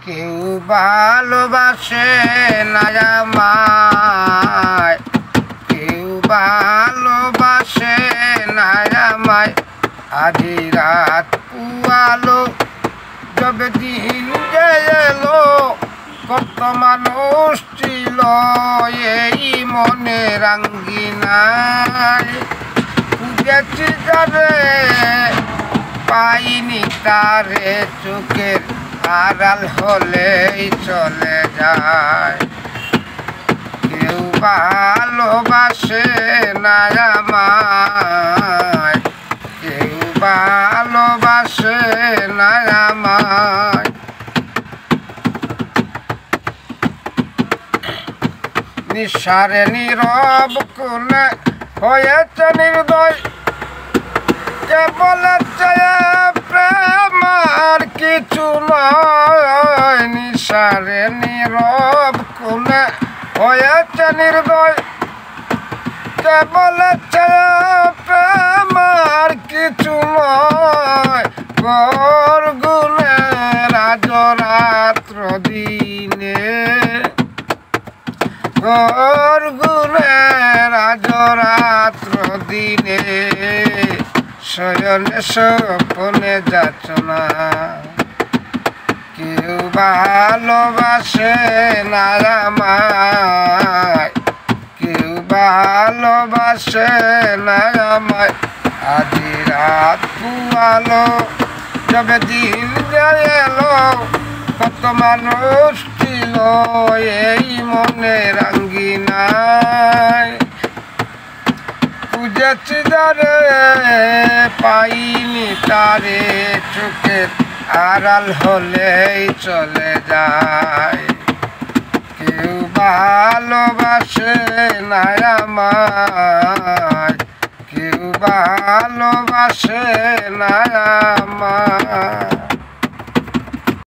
কেউ ভালোবাসে না আমায়, কেউ ভালোবাসে না আমায়। আধি রাত পুয়ালো যবে দিন যে এলো, কত মানুষ ছিল এই মনের আঙ্গিনায়। খুঁজেছি যারে পাইনি তারে, চোখের আড়াল হলেই চলে যায়। কেউ ভালোবাসে না আমায়, কেউ ভালোবাসে না আমায়। নিঃসারে নীরব কোণে হয়েছে নির্দয়, কে বলেছে প্রেম আর কিছু নয়। নিঃসারে নীরব কোণে হয়েছে নির্দয়, কে বলেছে প্রেম আর কিছু নয়। ঘর গুনে রাজরাত্র দিনে, ঘর গুনে রাজরাত্র দিনে, শয়নে স্বপ্নে যাচনা। কেউ ভালোবাসে না আমায়, কেউ ভালোবাসে না আমায়। আধি রাত পুয়ালো যবে দিন যে এলো, কত মানুষ ছিল এই মনের আঙ্গিনায়। খুঁজেছি যারে পাইনি তারে, চোখের আড়াল হলেই চলে যায়। কেউ ভালোবাসে না আমায়, কেউ ভালোবাসে না আমায়।